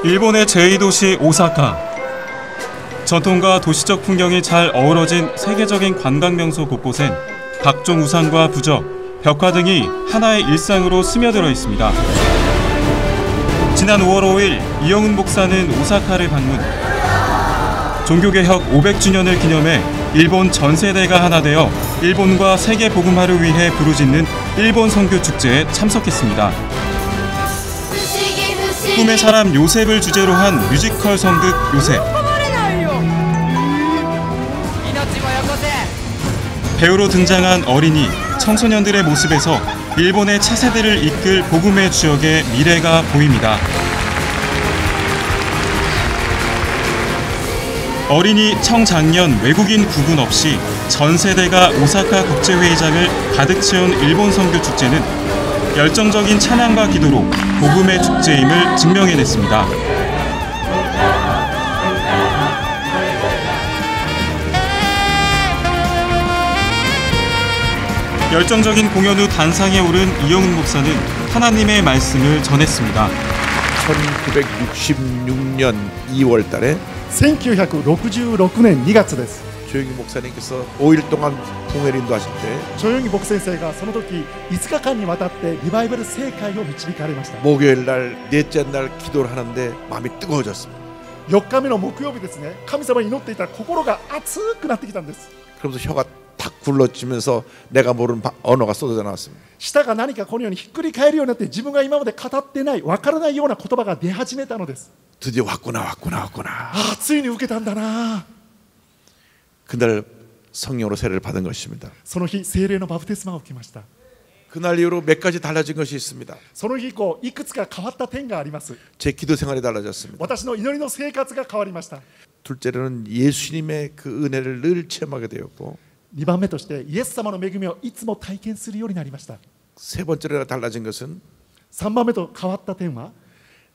일본의 제2도시 오사카. 전통과 도시적 풍경이 잘 어우러진 세계적인 관광명소 곳곳엔 각종 우산과 부적, 벽화 등이 하나의 일상으로 스며들어 있습니다. 지난 5월 5일 이영훈 목사는 오사카를 방문. 종교개혁 500주년을 기념해 일본 전세대가 하나 되어 일본과 세계 복음화를 위해 부르짖는 일본 선교 축제에 참석했습니다. 꿈의 사람 요셉을 주제로 한 뮤지컬 선극 요셉. 배우로 등장한 어린이, 청소년들의 모습에서 일본의 차세대를 이끌 복음의 주역의 미래가 보입니다. 어린이, 청장년, 외국인 구분 없이 전 세대가 오사카 국제회의장을 가득 채운 일본 선교 축제는 열정적인 찬양과 기도로 복음의 축제임을 증명해냈습니다. 열정적인 공연 후 단상에 오른 이영훈 목사는 하나님의 말씀을 전했습니다. 1966년 2월 달에 1966年2月です。 조영기 목사님께서 5일 동안 봉회를 인도하실 때 ジョヨンギ牧先生がその時5日間にわたってリバイバル聖会を導かれました。 목요일 날 넷째 날 기도를 하는데 마음이 뜨거워졌습니다. 4日目の木曜日ですね、神様に祈っていたら心が熱くなってきたんです。 그러면서 혀가 탁 굴러지면서 내가 모르는 언어가 쏟아져 나왔습니다. 舌が何かこのようにひっくり返るようになって自分が今まで語ってない、分からないような言葉が出始めたのです。 드디어 왔구나. ついに受けたんだな。 그날 성령으로 세례를 받은 것입니다. その日聖霊のバプテスマを受けました。 그날 이후로 몇 가지 달라진 것이 있습니다. その日以降いくつか変わった点があります。 제 기도 생활이 달라졌습니다. 私の祈りの生活が変わりました。 둘째로는 예수님의 그 은혜를 늘 체험하게 되었고 2番目としてイエス様の恵みをいつも体験するようになりました。 세 번째로 달라진 것은 3番目と変わった点は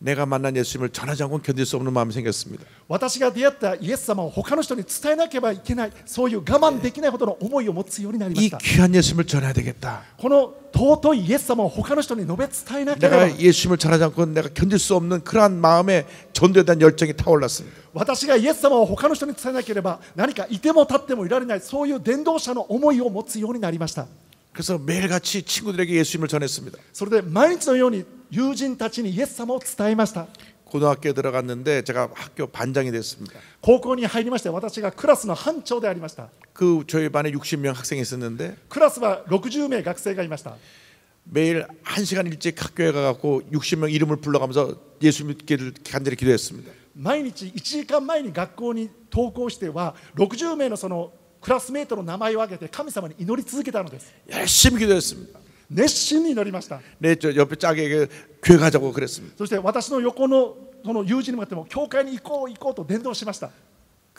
내가 만난 예수님을 전하지 않고는 견딜 수 없는 마음이 생겼습니다. 私が出会ったイエス様を他の人に伝えなければいけない、そういう我慢できないほどの思いを持つようになりまし 이 た。 귀한 예수님을 전해야 되겠다. この尊いイエス様を他の人に述べ伝えなければ、 내가 예수님을 전하지 않고는 내가 견딜 수 없는 그러한 마음에 전도에 대한 열정이 타올랐습니다. 私がイエス様を他の人に伝えなければ何かいても立ってもいられない、そういう伝道者の思いを持つようになりました。 그래서 매일같이 친구들에게 예수님을 전했습니다. それで毎日のように友人たちにイエス様を伝えました。 고등학교에 들어갔는데 제가 학교 반장이 됐습니다. 高校に入りまして私がクラスの班長でありました。 그 저희 반에 60명 학생이 있었는데 クラスは60名学生がいました。 매일 1시간 일찍 학교에 가갖고 60명 이름을 불러가면서 예수 믿기를 간절히 기도했습니다. 毎日1時間前に学校に登校しては60名のそのクラスメートの名前を挙げて神様に祈り続けたのです。 열심히 기도했습니다. 熱心に祈りました。 내 저 옆에 짝에게 교회 가자고 그랬습니다. そして私の横のその友人に向かっても教会に行こうと伝道しました。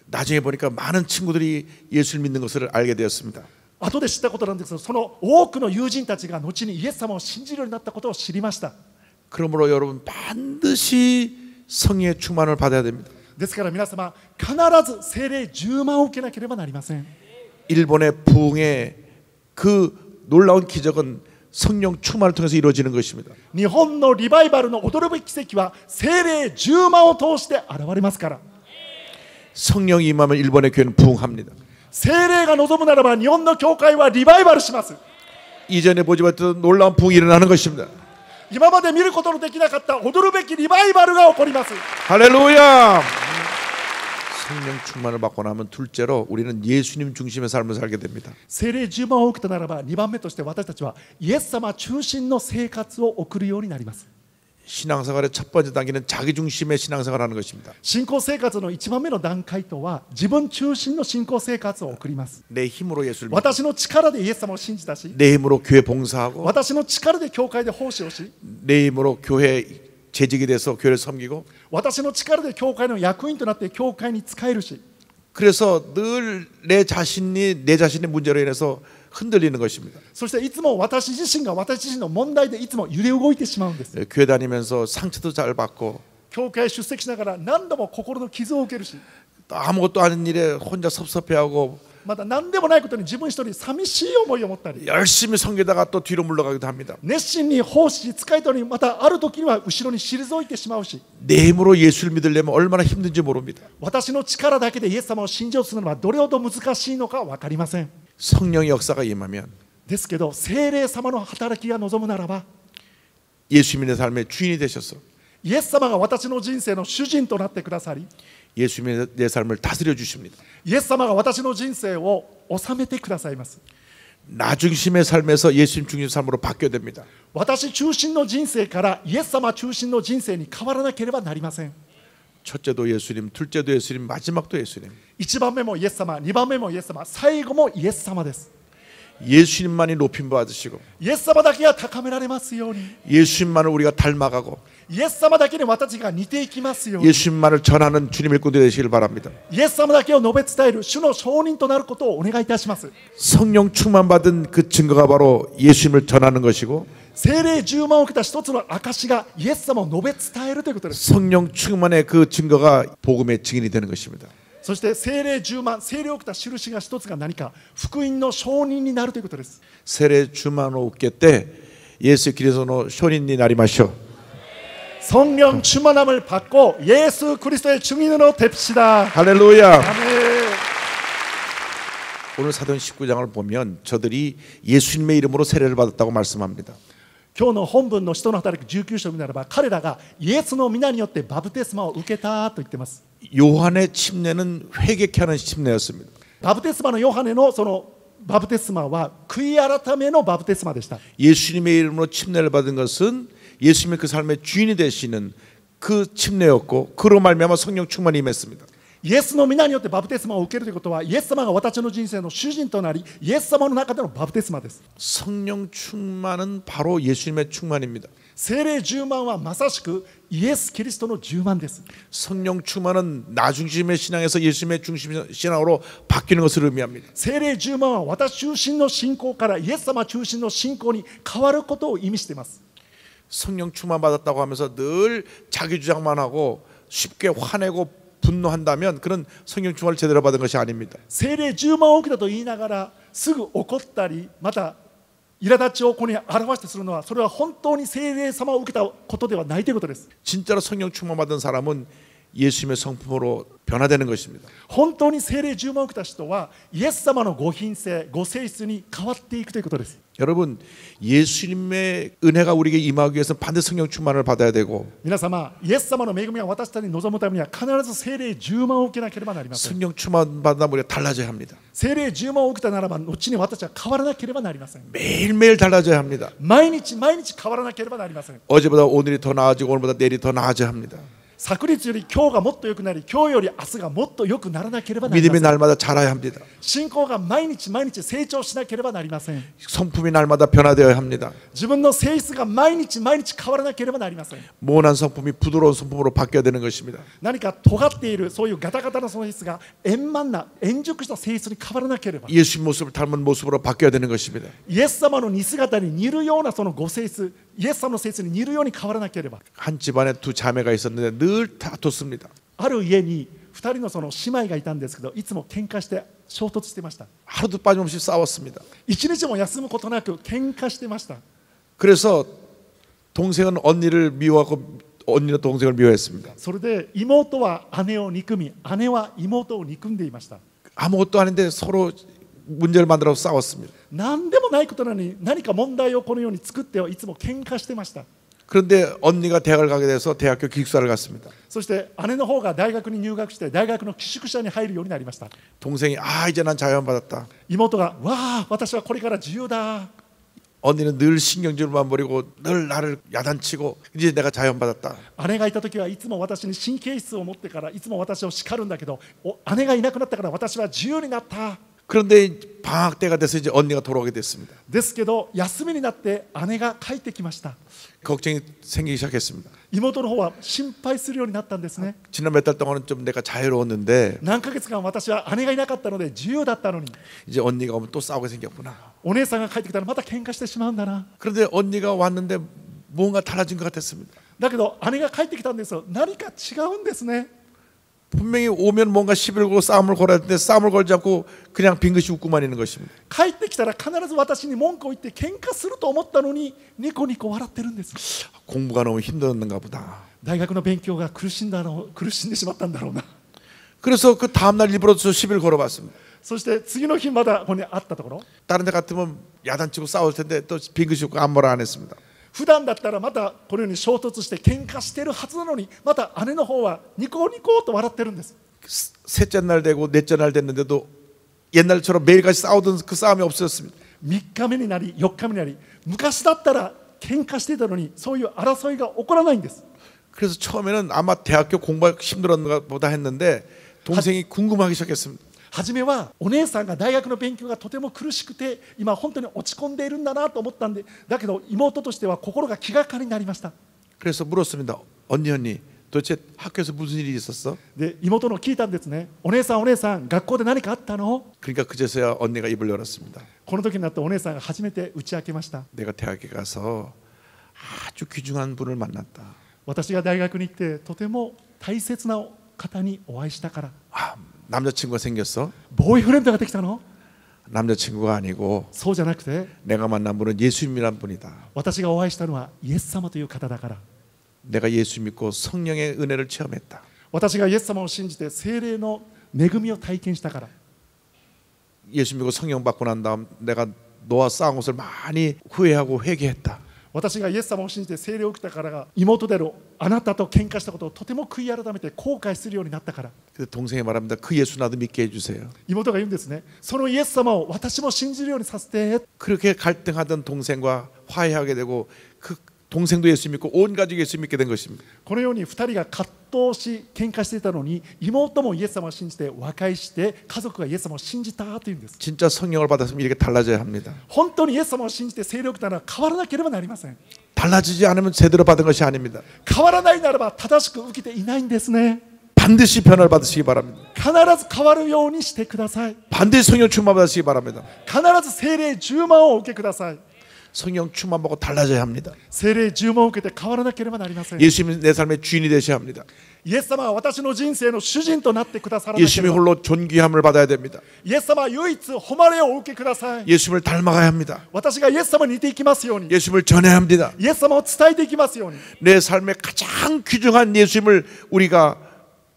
나중에 보니까 많은 친구들이 예수를 믿는 것을 알게 되었습니다. 後で知ったことなんですけど、その多くの友人たちが後にイエス様を信じるようになったことを知りました。 그러므로 여러분 반드시 성령의 충만을 받아야 됩니다. ですから皆様必ず聖霊10万を受けなければなりません。 일본의 부흥의 그 놀라운 기적은 성령 충만을 통해서 이루어지는 것입니다. 日本のリバイバルの驚くべき奇跡は聖霊10万を通して現れますから。 성령이 임하면 일본의 교회는 부흥합니다. 聖霊が望むならば日本の教会はリバイバルします。 이전에 보지 못했던 놀라운 부흥이 일어나는 것입니다. 今まで見ることのできなかった驚くべきリバイバルが起こります。 할렐루야! 성령 충만을 받고 나면 둘째로 우리는 예수님 중심의 삶을 살게 됩니다. 聖霊10万を受けたならば2番目として私たちはイエス様中心の生活を送るようになります。 신앙생활의 첫 번째 단계는 자기 중심의 신앙생활을 하는 것입니다. 信仰生活の1番目の段階とは自分中心の信仰生活を送ります。 내 힘으로 예수를 믿고 私の力でイエス様を信じたし、 내 힘으로 교회 봉사하고 私の力で教会で奉仕をし、 내 힘으로 교회 재직이 돼서 교회를 섬기고 私の力で教会の役員となって教会に仕えるし、 그래서 늘 내 자신의 문제로 인해서 흔들리는 것입니다. そしていつも私自身が私自身の問題でいつも揺れ動いてしまうんです。 교회 다니면서 상처도 잘 받고 教会出席しながら何度も心の傷を受けるし、 또 아무것도 아닌 일에 혼자 섭섭해하고 また何でもないことに自分一人寂しい思いを持ったり 열심히 섬기다가 또 뒤로 물러가기도 합니다. 熱心に奉仕使い取りまたある時には後ろに退いてしまうし 내 힘으로 예수를 믿으려면 얼마나 힘든지 모릅니다. 私の力だけでイエス様を信じようとするのはどれほど難しいのか分かりません 성령의 역사가 임하면 ですけど聖霊様の働きが望むならば 예수님의 삶의 주인이 되셔서 イエス様が私の人生の主人となってくださり 예수님의 내 삶을 다스려 주십니다. イエス様が私の人生を治めてくださいます 나 중심의 삶에서 예수님 중심 삶으로 바뀌어야 됩니다. 私中心の人生からイエス様中心の人生に変わらなければなりません 첫째도 예수님, 둘째도 예수님, 마지막도 예수님. 1番目もイエス様2番目もイエス様最後もイエス様です 예수님만이 높임 받으시고 イエス様だけが高められますように 예수님만을 우리가 닮아가고 イエス様だけに私が似ていきますように 예수님만을 전하는 주님의 일꾼이 되시길 바랍니다. イエス様だけを述べ伝える主の証人となることをお願いいたします 성령 충만 받은 그 증거가 바로 예수님을 전하는 것이고 聖霊10万を受けた一つの証がイエス様を述べ伝えるということです 성령 충만의 그 증거가 복음의 증인이 되는 것입니다. そして聖霊10万聖霊を受けた印が一つが何か福音の証人になるということです 세례 주만으로 웃게 때 예수 그리스도의 쇼인이 나리마쇼. 성령 충만함을 받고 예수 그리스도의 증인으로 됩시다. 할렐루야. 아멘. 오늘 사도행 19장을 보면 저들이 예수님의 이름으로 세례를 받았다고 말씀합니다. 今日の本文の使徒の働き19章になれば彼らがイエスの皆によってバプテスマを受けたと言っています 요한의 침례는 회개케 하는 침례였습니다. バプテスマのヨハネのそのバプテスマは悔い改めのバプテスマでした 예수님의 이름으로 침례를 받은 것은 예수님의 그 삶의 주인이 되시는 그 침례였고 그로 말미암아 성령 충만이 임했습니다. イエスの皆によってバプテスマを受けるということはイエス様が私の人生の主人となりイエス様の中でのバプテスマです 성령 충만은 바로 예수님의 충만입니다. 聖霊10万はまさしくイエス・キリストの10万です 성령 충만은 나 중심의 신앙에서 예수님의 중심 신앙으로 바뀌는 것을 의미합니다. 聖霊10万は私中心の信仰からイエス様中心の信仰に変わることを意味しています 성령 충만 받았다고 하면서 늘 자기 주장만 하고 쉽게 화내고 분노한다면 그런 성령 충만을 제대로 받은 것이 아닙니다. 聖霊10万を受けたと言いながらすぐ怒ったりまた苛立ちをここに表してするのはそれは本当に聖霊様を受けたことではないということです 진짜로 성령 충만 받은 사람은 예수님의 성품으로 변화되는 것입니다. 本当に聖霊10万を受けた人はイエス様のご品性ご性質に変わっていくということです 여러분 예수님의 은혜가 우리에게 임하기 위해서 반드시 성령 충만을 받아야 되고 皆様イエス様の恵みが私たちに望むためには必ず聖霊10万を受けなければなりません 성령 충만 받으면 우리가 달라져야 합니다. 聖霊10万を受けたならば後に私は変わらなければなりません 매일매일 달라져야 합니다. 毎日毎日変わらなければなりません 어제보다 오늘이 더 나아지고 오늘보다 내일이 더 나아져야 합니다. 昨日より今日がもっと良くなり今日より明日がもっと良くならなければなりま 믿음이 せん 날마다 자라야 합니다. 信仰が毎日毎日成長しなければなりません 성품이 날마다 변화되어야 합니다. 自分の性質が毎日毎日変わらなければなりません 모난 성품이 부드러운 성품으로 바뀌어야 되는 것입니다. 何か尖っているそういうガタガタな性質が円満な円熟した性質に変わらなければ 예수님 모습을 닮은 모습으로 바뀌어야 되는 것입니다. イエス様の似姿に似るようなそのご性質イエス様の性質に似るように変わらなければ 한 집안에 두 자매가 있었는데 늘 다퉜습니다. ある家に2人のその姉妹がいたんですけどいつも喧嘩して衝突してました 하루도 빠짐없이 싸웠습니다. 一日も休むことなく喧嘩してました 그래서 동생은 언니를 미워하고 언니는 동생을 미워했습니다. それで妹は姉を憎み姉は妹を憎んでいました 아무것도 아닌데 서로 문제를 만들어서 싸웠습니다. 何でもないことなのに何か問題をこのように作っていつも喧嘩してました 그런데 언니가 대학을 가게 돼서 대학교 기숙사를 갔습니다. そして姉の方が大学に入学して大学の寄宿舎に入るようになりました 동생이 이제 난 자유받았다. 妹がわあ私はこれから自由だ 언니는 늘 신경질만 부리고 늘 나를 야단치고 이제 내가 자유받았다. 姉がいた時はいつも私に神経質を持ってからいつも私を叱るんだけど姉がいなくなったから私は自由になった 그런데 방학 때가 돼서 이제 언니가 돌아오게 됐습니다. ですけど休みになって姉が帰ってきました 걱정이 생기기 시작했습니다. 妹の方は心配するようになったんですね 지난 몇 달 동안은 좀 내가 자유로웠는데 何ヶ月間私は姉がいなかったので自由だったのに 이제 언니가 오면 또 싸우게 생겼구나. お姉さんが帰ってきたらまた喧嘩してしまうんだな 그런데 언니가 왔는데 뭔가 달라진 것 같았습니다. だけど姉が帰ってきたんですよ何か違うんですね 분명히 오면 뭔가 시비를 걸고 싸움을 걸어야 되는데 싸움을 걸지 않고 그냥 빙긋이 웃고만 있는 것입니다. 帰ってきたら必ず私に文句を言って喧嘩すると思ったのにニコニコ笑ってるんです。 공부가 너무 힘들었는가 보다. 大学の勉強が苦しんでしまったんだろうな。 그래서 그 다음날 일부러 저 시비를 걸어봤습니다. そして次の日まだここにあったところ、 다른 데 같으면 야단치고 싸울 텐데 또 빙긋이 웃고 아무 말 안 했습니다. 普段だったらまたこのように衝突して喧嘩してるはずなのに、また姉の方はニコニコと笑ってるんです。 셋째 날 되고 넷째 날 됐는데도 옛날처럼 매일같이 싸우던 그 싸움이 없어졌습니다. 3日目になり4日目になり、昔だったら喧嘩してたのにそういう争いが起こらないんです。 그래서 처음에는 아마 대학교 공부가 힘들었나 보다 했는데 동생이 궁금하기 시작했습니다. 初めはお姉さんが大学の勉強がとても苦しくて今本当に落ち込んでいるんだなと思ったんで、だけど妹としては心が気がかりになりました。 그래서 물었습니다. 언니 도대체 학교에서 무슨 일이 있었어? で妹の聞いたんですね。お姉さん学校で何かあったの？ 그러니까 그제서야 언니가 입을 열었습니다. この時になってお姉さんが初めて打ち明けました。 내가 대학에 가서 아주 귀중한 분을 만났다. 私が大学に行ってとても大切な方にお会いしたから。 아, 남자친구가 생겼어? ボーイフレンドができたの？ 남자친구가 아니고 そうじゃなくて、 내가 만난 분은 예수님이란 분이다. 私がお会いしたのはイエス様という方だから。 내가 예수 믿고 성령의 은혜를 체험했다. 私がイエス様を信じて聖霊の恵みを体験したから。 예수 믿고 성령 받고 난 다음 내가 너와 싸운 것을 많이 후회하고 회개했다. 私がイエス様を信じて聖霊を受けたからが、妹であるあなたと喧嘩したことをとても悔い改めて後悔するようになったから。 그래서 동생이 말합니다. 그 예수 나도 믿게 해주세요. 妹が言うんですね。そのイエス様を私も信じるようにさせて。 그렇게 갈등하던 동생과 화해하게 되고 그 동생도 예수 믿고 온 가족이 예수 믿게 된 것입니다. このように2人が葛藤し喧嘩していたのに、妹もイエス様を信じて和解して家族がイエス様を信じたというんです。 진짜 성령을 받았으면 이렇게 달라져야 합니다. 本当にイエス様を信じて聖霊を受けたら変わらなければなりません。 달라지지 않으면 제대로 받은 것이 아닙니다. 変わらないならば正しく受けていないんですね。 반드시 변화를 받으시기 바랍니다. 必ず変わるようにしてください。 반드시 성령 충만 받으시기 바랍니다. 必ず聖霊10万を受けください。 성령 충만 받고 달라져야 합니다. 聖霊10万を受けて変わらなければなりません。 예수님이 내 삶의 주인이 되셔야 합니다. イエス様は私の人生の主人となってくださらなけれ 예수님이 ば。 홀로 존귀함을 받아야 됩니다. イエス様は唯一誉れをお受けください。 예수님을 닮아가야 합니다. 私がイエス様に似ていきますように、 예수님을 전해야 합니다. イエス様を伝えていきますように、 내 삶의 가장 귀중한 예수님을 우리가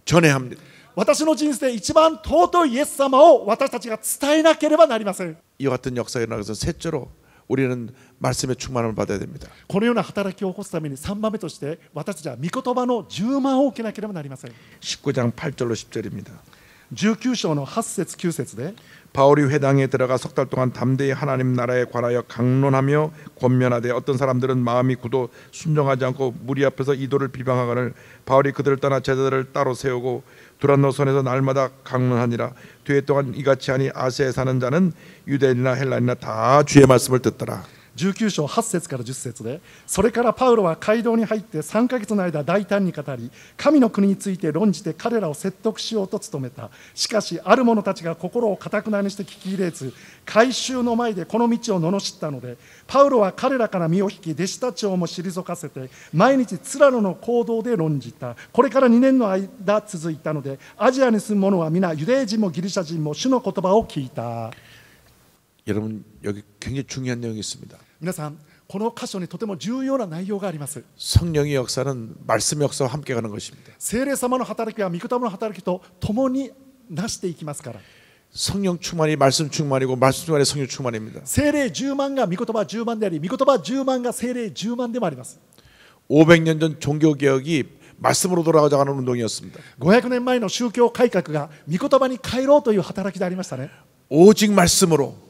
전해야 합니다. 私の人生一番尊いイエス様を私たちが伝えなければなりません。 이와 같은 역사가 일어나서 셋째로 우리는 말씀의 충만을 받아야 됩니다. このような働きを起こすために3番目として私たちは御言葉の10万を受けなければなりません。 19장 8절로 10절입니다. 19章の8節9節で、 바울이 회당에 들어가 석 달 동안 담대히 하나님 나라에 관하여 강론하며 권면하되 어떤 사람들은 마음이 굳어 순종하지 않고 무리 앞에서 이도를 비방하거늘 바울이 그들을 떠나 제자들을 따로 세우고 두란노선에서 날마다 강론하니라. 뒤에 동안 이같이 하니 아시아에 사는 자는 유대인이나 헬라인이나 다 주의 말씀을 듣더라. 19章8節から10節で、それからパウロは街道に入って3ヶ月の間大胆に語り、神の国について論じて彼らを説得しようと努めた。しかしある者たちが心を堅くなにして聞き入れず、改宗の前でこの道を罵ったので、パウロは彼らから身を引き弟子たちをも退かせて毎日ツラロの講堂で論じた。これから2年の間続いたので、アジアに住む者は皆ユダヤ人もギリシャ人も主の言葉を聞いた。 여러분 여기 굉장히 중요한 내용이 있습니다. 皆さん、この箇所にとても重要な内容があります。 성령의 역사는 말씀의 역사와 함께 가는 것입니다. 聖霊様の働きは御言葉の働きと共になしていきますから。 성령 충만이 말씀 충만이고 말씀 충만이 성령 충만입니다. 聖霊10万が御言葉10万であり、御言葉10万が聖霊10万でもあります。 500년 전 종교개혁이 말씀으로 돌아가자는 운동이었습니다. 500年前の宗教改革が御言葉に帰ろうという働きでありましたね。 오직 말씀으로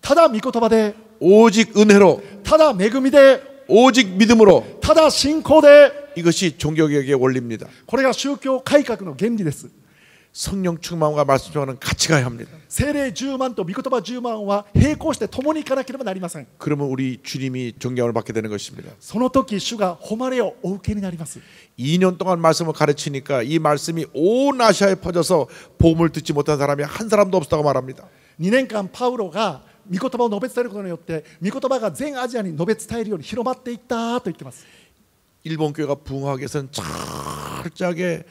ただ御言葉で、 오직 은혜로 ただ恵みで、 오직 믿음으로 ただ信仰で、 이것이 종교개혁의 원리입니다. これが宗教改革の原理です。 성령 충만과 말씀 충만은 같이 가야 합니다. 聖霊10万と御言葉10万は並行して共に行かなければなりません。 그러면 우리 주님이 존경을 받게 되는 것입니다. その時主が誉れをお受けになります。 2년 동안 말씀을 가르치니까 이 말씀이 온 아시아에 퍼져서 복음을 듣지 못한 사람이 한 사람도 없었다고 말합니다. 2年間パウロが御言葉を述べ伝えることによって御言葉が全アジアに述べ伝えるように広まっていったと言っています。 일본 교회가 부흥하기 위해서는 철저하게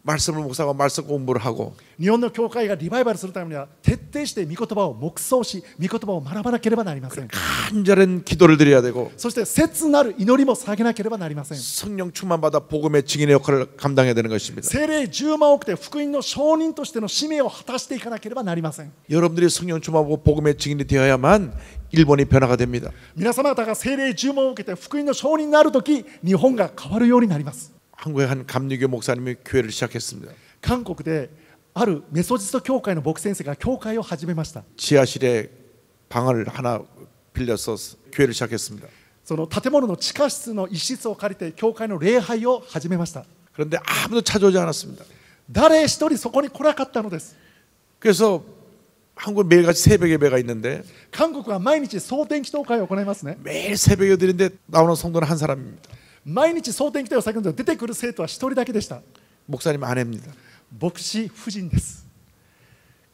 말씀을 묵상하고 말씀 공부를 하고 日本の教会がリバイバルするためには徹底して御言葉を黙想し御言葉を学ばなければなりません。 간절한 기도를 드려야 되고 そして切なる祈りも捧げなければなりません。 성령 충만받아 복음의 증인의 역할을 감당해야 되는 것입니다. 聖霊10万億で福音の証人としての使命を果たしていかなければなりません。 여러분들이 성령 충만하고 복음의 증인이 되어야만 일본이 변화가 됩니다. 皆様方が聖霊10万を受けて福音の証人になるとき日本が変わるようになります。 한국의 한 감리교 목사님이 교회를 시작했습니다. 韓国であるメソジスト教会の牧先生が教会を始めました。 지하실에 방을 하나 빌려서 교회를 시작했습니다. その建物の地下室の一室を借りて教会の礼拝を始めました。 그런데 아무도 찾아오지 않았습니다. 誰一人そこに来なかったのです。 그래서 한국 매일같이 새벽 예배가 있는데 韓国は毎日総天祈祷会を行いますね。 매일 새벽 예배인데 나오는 성도는 한 사람입니다. 毎日総天祈祷を叫んで出てくる生徒は一人だけでした。 목사님 아내입니다. 牧師夫人です。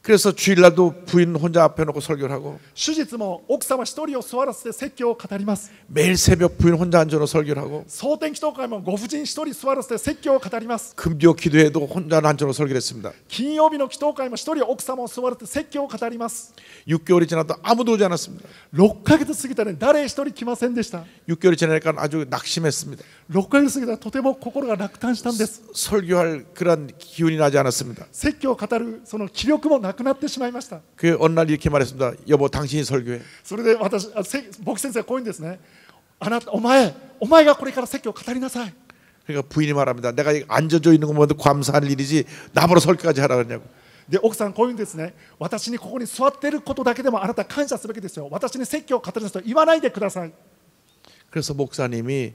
그래서 주일날도 부인 혼자 앞에 놓고 설교를 하고 手術も奥様一人を座らせて説教を語ります。 매일 새벽 부인 혼자 앉아서 설교를 하고 総天祈祷会もご婦人一人座らせて説教を語ります。 금요 기도회도 혼자 앉아서 설교를 했습니다. 金曜日の祈祷会も一人奥様を座らせて説教を語ります。 6개월이 지나도 아무도 오지 않았습니다. 6ヶ月過ぎたら誰一人来ませんでした。 6개월이 지나니까 아주 낙심했습니다. 6ヶ月過ぎたらとても心が落胆したんです。 설교할 그런 기운이 나지 않았습니다. 説教を語るその気力もなくなってしまいました。 그 어느 날 이렇게 말했습니다. 여보 당신이 설교해. それで牧師先生はこういうんですね。お前がこれから説教を語りなさい。 그러니까 부인이 말합니다. 내가 앉아져 있는 것만 해도 감사할 일이지 나보러 설교까지 하라 그러냐고. で奥さんこういうんですね。私にここに座っていることだけでもあなた感謝すべきですよ。私に説教を語る人は言わないでください。 그래서 목사님이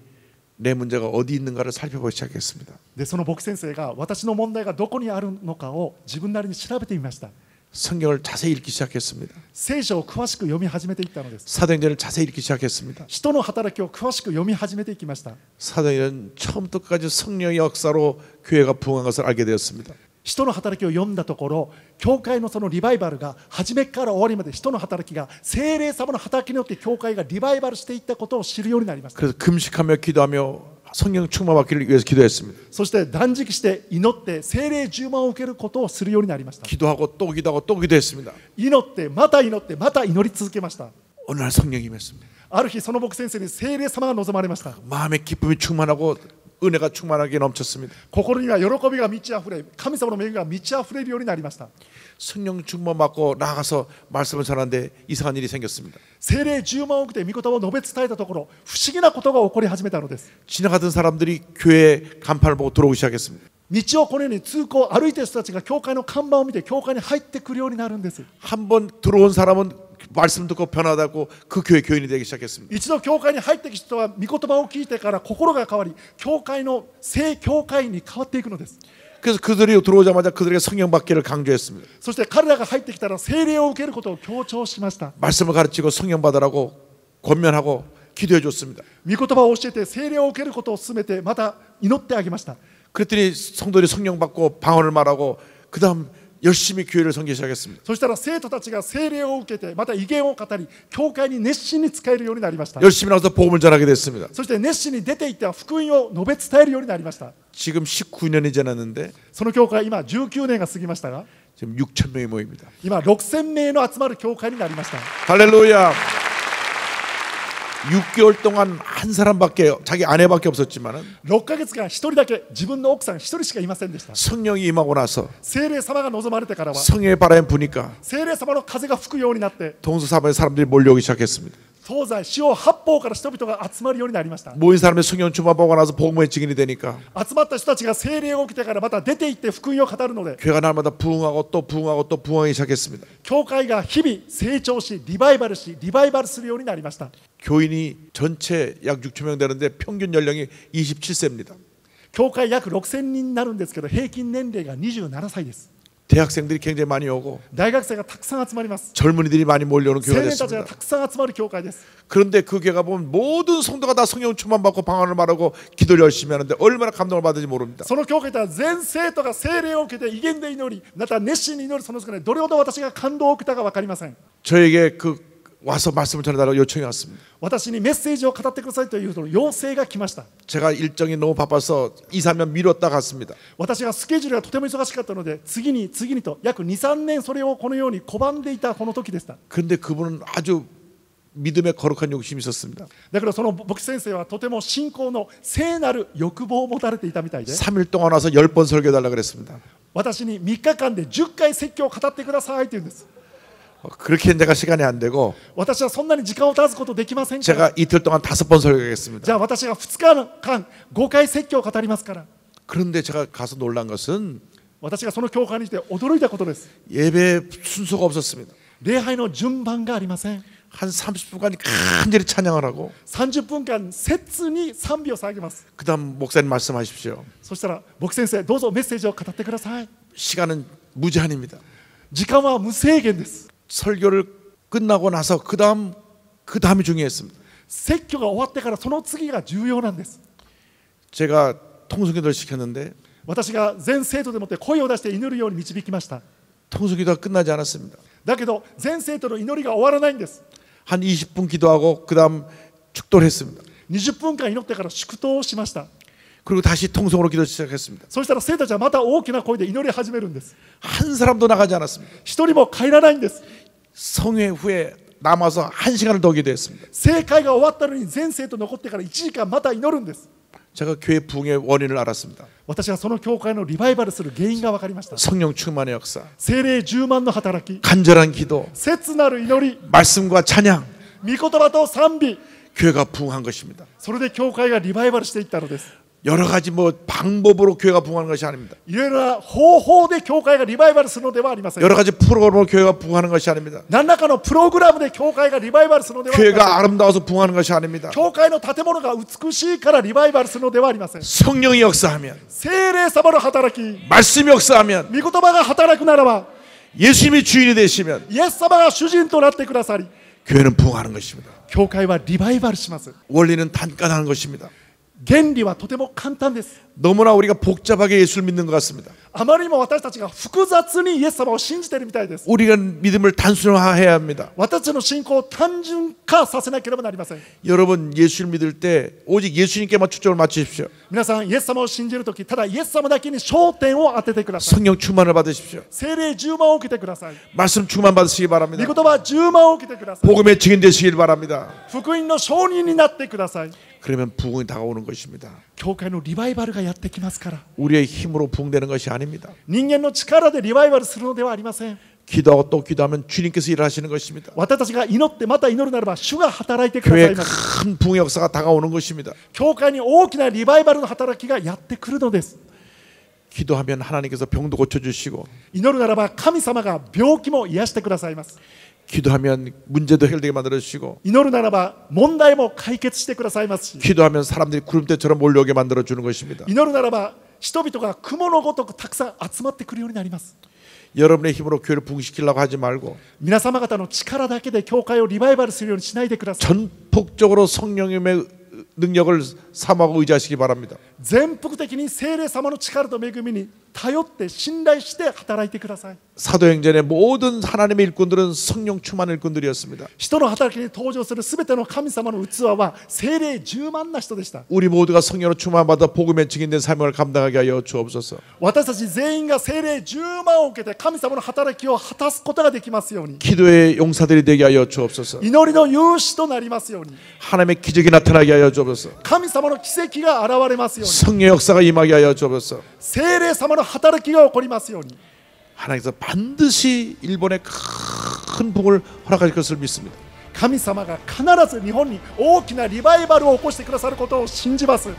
내 문제가 어디 있는가를 살펴보기 시작했습니다. でその牧師先生が私の問題がどこにあるのかを自分なりに調べてみました。 성경을 자세히 읽기 시작했습니다. 聖書を詳しく読み始めていったのです。 사도행전을 자세히 읽기 시작했습니다. 使徒の働きを詳しく読み始めていきました。 사도행전 처음부터 끝까지 성령의 역사로 교회가 부흥한 것을 알게 되었습니다. 使徒の働きを読んだところ教会のそのリバイバルが初めから終わりまで使徒の働きが聖霊様の働きによって教会がリバイバルしていったことを知るようになりました。 그래서 금식하며 기도하며 성령 충만받기를 위해서 기도했습니다. そして断食して祈って聖霊充満を受けることをするようになりました。 기도하고 또 기도하고 또 기도했습니다. 祈ってまた祈ってまた祈り続けました。 어느 날 성령이 임했습니다. ある日その牧先生に聖霊様が望まれました。 마음의 기쁨이 충만하고 은혜가 충만하게 넘쳤습니다. 心には喜びが満ち溢れ神様の恵みが満ち溢れるようになりました。 성령 충만받고 나가서 말씀을 전하는데 이상한 일이 생겼습니다. 聖霊10万を受けて御言葉を述べ伝えたところ不思議なことが起こり始めたのです。 지나가던 사람들이 교회 간판을 보고 들어오기 시작했습니다. 道をこのように通行歩いている人たちが教会の看板を見て教会に入ってくるようになるんです。 한 번 들어온 사람은 말씀 듣고 변화되고 그 교회 교인이 되기 시작했습니다. 一度教会に入ってきた人は御言葉を聞いてから心が変わり教会の正教会に変わっていくのです。 그래서 그들이 들어오자마자 그들에게 성령 받기를 강조했습니다. そして彼らが入ってきたら聖霊を受けることを強調しました。 말씀을 가르치고 성령 받으라고 권면하고 기도해 줬습니다. 御言葉を教えて聖霊を受けることを勧めてまた祈ってあげました。 그랬더니 성도들이 성령 받고 방언을 말하고 그 다음 열심히 교회를 섬기기 시작했습니다. そしたら生徒たちが聖霊を受けてまた異言を語り教会に熱心に使えるようになりました。 열심히 나가서 복음을 전하게 됐습니다. そして熱心に出て行って福音を述べ伝えるようになりました。 지금 19년이 지났는데 その教会今19年が過ぎましたが 지금 6천 명이 모입니다. 今6000名の集まる教会になりました。 할렐루야. 6개월 동안 한 사람밖에 자기 아내밖에 없었지만은 6ヶ月間一人だけ自分の奥さん一人しかいませんでした。 성령이 임하고 나서 聖霊様が望まれてからは 성령의 바람이 부니까 聖霊様の風が吹くようになって 동서사방에 사람들이 몰려오기 시작했습니다. 東西四方八方から人々が集まるようになりました。 모인 사람의 성령 충만받고 나서 복음의 증인이 되니까 集まった人たちが聖霊を受けてからまた出て行って福音を語るので 교회가 날마다 부흥하고 또 부흥하고 또 부흥하기 시작했습니다. 教会が日々成長しリバイバルするようになりました。 교인이 전체 약 6천 명 되는데 평균 연령이 27세입니다. 教会約6000人になるんですけど平均年齢が27歳です。 대학생들이 굉장히 많이 오고 大学生がたくさん集まります。 젊은이들이 많이 몰려오는 青 교회가 年たちが 됐습니다. たくさん集まる教会です。 그런데 그 교회가 보면 모든 성도가 다 성령 충만받고 방언을 말하고 기도를 열심히 하는데 얼마나 감동을 받은지 모릅니다. その教会では全生徒が聖霊を受けて威厳で祈りまた熱心に祈るその姿でどれほど私が感動を受けたか分かりません。 저에게 그 와서 말씀을 전해달라고 요청이 왔습니다. 私にメッセージを語ってくださいというその要請が来ました。 제가 일정이 너무 바빠서 2, 3년 미뤘다 갔습니다. 私がスケジュールがとても忙しかったので次にと約 2,3 年それをこのように拒んでいたこの時でした。 그런데 그분은 아주 믿음의 거룩한 욕심이 있었습니다. だからその牧師先生はとても信仰の聖なる欲望を持たれていたみたいで 3일 동안 와서 10번 설교해달라고 그랬습니다. 私に3日間で10回説教を語ってくださいと言うんです。 그렇게 내가 시간이 안 되고 私はそんなに時間を経つことできませんから 제가 이틀 동안 5번 설교하겠습니다. じゃあ私が2日間5回説教を語りますから。 그런데 제가 가서 놀란 것은 私がその教会に来て驚いたことです。 예배 순서가 없었습니다. 礼拝の順番がありません。 한 30분간 간절히 찬양을 하고 30分間切に賛美を捧げます。 그다음 목사님 말씀하십시오. そしたら牧師先生どうぞメッセージを語ってください。 시간은 무제한입니다. 時間は無制限です。 설교를 끝나고 나서 그다음이 중요했습니다. 説教が終わってからその次が重要なんです。 제가 통성기도를 시켰는데 私が全生徒でもって声を出して祈るように導きました。 통성기도가 끝나지 않았습니다. だけど全生徒の祈りが終わらないんです。 한 20분 기도하고 그다음 축도를 했습니다. 20分間祈ってから祝祷をしました。 그리고 다시 통성으로 기도 시작했습니다. そしたら生徒たちはまた大きな声で祈り始めるんです。 한 사람도 나가지 않았습니다. 一人も帰らないんです。 성회 후에 남아서 1시간을 더 기도했습니다. 聖会が終わったのに全生徒残ってから1時間また祈るんです。 제가 교회 부흥의 원인을 알았습니다. 私はその教会のリバイバルする原因が分かりました。 성령 충만의 역사, 聖霊充満の働き、 간절한 기도, 切なる祈り、 말씀과 찬양, 御言葉と賛美、 교회가 부흥한 것입니다. それで教会がリバイバルしていったのです。 여러 가지 방법으로 교회가 부흥하는 것이 아닙니다. いろいろな方法で教会がリバイバルするのではありません。 여러 가지 프로그램으로 교회가 부흥하는 것이 아닙니다. 何らかのプログラムで教会がリバイバルするのではありません。 교회가 아름다워서 부흥하는 것이 아닙니다. 教会の建物が美しいからリバイバルするのではありません。 성령이 역사하면, 聖霊様の働き、 말씀이 역사하면, 御言葉が働くならば、 예수님이 주인이 되시면 イエス様が主人となってくださり、 교회는 부흥하는 것입니다. 教会はリバイバルします。 원리는 단단한 것입니다. 原理はとても簡単です。 너무나 우리가 복잡하게 예수를 믿는 것 같습니다. あまりにも私たちが複雑にイエス様を信じているみたいです。 우리가 믿음을 단순화해야 합니다. 私たちの信仰を単純化させなければなりません。 여러분 예수를 믿을 때 오직 예수님께만 초점을 맞추십시오. 皆さんイエス様を信じるとき、ただイエス様だけに焦点を当ててください。 성령 충만을 받으십시오. 聖霊10万を受けてください。 말씀 충만 받으시기 御 바랍니다. 言葉10万を受けてください。 복음의 증인 되시길 바랍니다. 福音の証人になってください。 그러면 부흥이 다가오는 것입니다. 教会のリバイバルがやってきますから。 우리의 힘으로 부흥되는 것이 아닙니다. 人間の力でリバイバルするのではありません。 기도하고 또 기도하면 주님께서 일하시는 것입니다. 私たちが祈ってまた祈るならば主が働いてくださ 교회에 います。 큰 부흥의 역사가 다가오는 것입니다. 教会に大きなリバイバルの働きがやってくるのです。 기도하면 하나님께서 병도 고쳐주시고 祈るならば神様が病気も癒してくださいます。 기도하면 문제도 해결되게 만들어주시고 祈るならば問題も解決してくださいますし、 기도하면 사람들이 구름대처럼 몰려오게 만들어주는 것입니다. 祈るならば人々が雲のごとくたくさん集まってくるようになります。 여러분의 힘으로 교회를 부흥시키려고 하지 말고 皆様方の力だけで教会をリバイバルするようにしないでください。 전폭적으로 성령님의 능력을 삼하고 의지하시기 바랍니다. 全幅的に聖霊様の力と恵みに頼って信頼して働いてください。 사도행전의 모든 하나님의 일꾼들은 성령 충만 일꾼들이었습니다. 人の働きに登場するすべての神様の器は聖霊充満な人でした。 우리 모두가 성령으로 충만받아 복음의 증인된 사명을 감당하게 하여 주옵소서. 私たち全員が聖霊10万を受けて神様の働きを果たすことができますように、 기도의 용사들이 되게 하여 주옵소서. 祈りの勇士となりますように、 하나님의 기적이 나타나게 하여 주옵소서. 神様の奇跡が現れますように、 성령 역사가 임하게 하여 주옵소서. 聖霊様の働きが起こりますように、 하나님께서 반드시 일본에 큰 복을 허락할 것을 믿습니다. 神様が必ず日本に大きなリバイバルを起こしてくださることを信じます。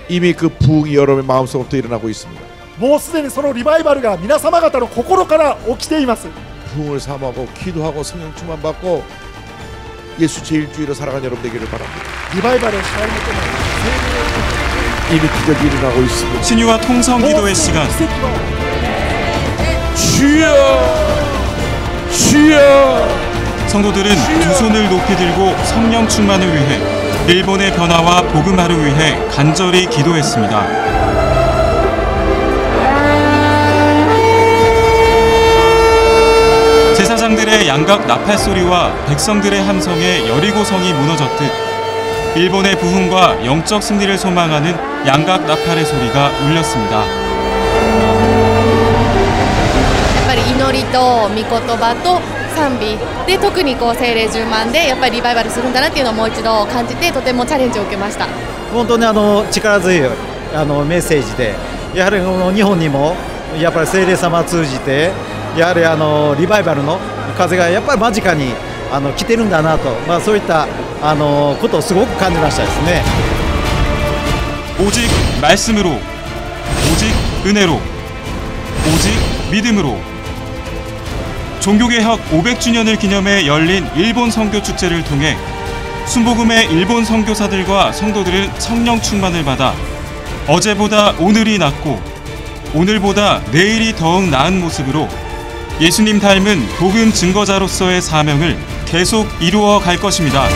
이미 그 부흥이 여러분의 마음속부터 일어나고 있습니다. もうすでにそのリバイバルが皆様方の心から起きています。 부흥을 삼하고 기도하고 성령 충만 받고 예수 제일주의로 살아가는 여러분 되기를 바랍니다. リバイバルをしないことの 이미 기적이 일어나고 있습니다. 신유와 통성 기도의 시간. 주여, 주여. 성도들은 두 손을 높이 들고 성령 충만을 위해, 일본의 변화와 복음화를 위해 간절히 기도했습니다. 제사장들의 일본의 양각 나팔 소리와 백성들의 함성에 여리고성이 무너졌듯 일본의 부흥과 영적 승리를 소망하는 양각 나팔의 소리가 울렸습니다. やっぱり祈りと御言葉と賛美で特に聖霊充満でやっぱりリバイバルするんだなっていうのをもう一度感じてとてもチャレンジを受けました。本当に力強いメッセージで、やはり日本にもやっぱり聖霊様を通じてやはりリバイバルの風がやっぱり間近に来てるんだなと、そういったことをすごく感じましたですね。 오직 말씀으로, 오직 은혜로, 오직 믿음으로. 종교개혁 500주년을 기념해 열린 일본 선교 축제를 통해 순복음의 일본 선교사들과 성도들은 성령 충만을 받아 어제보다 오늘이 낫고 오늘보다 내일이 더욱 나은 모습으로 예수님 닮은 복음 증거자로서의 사명을 계속 이루어 갈 것입니다.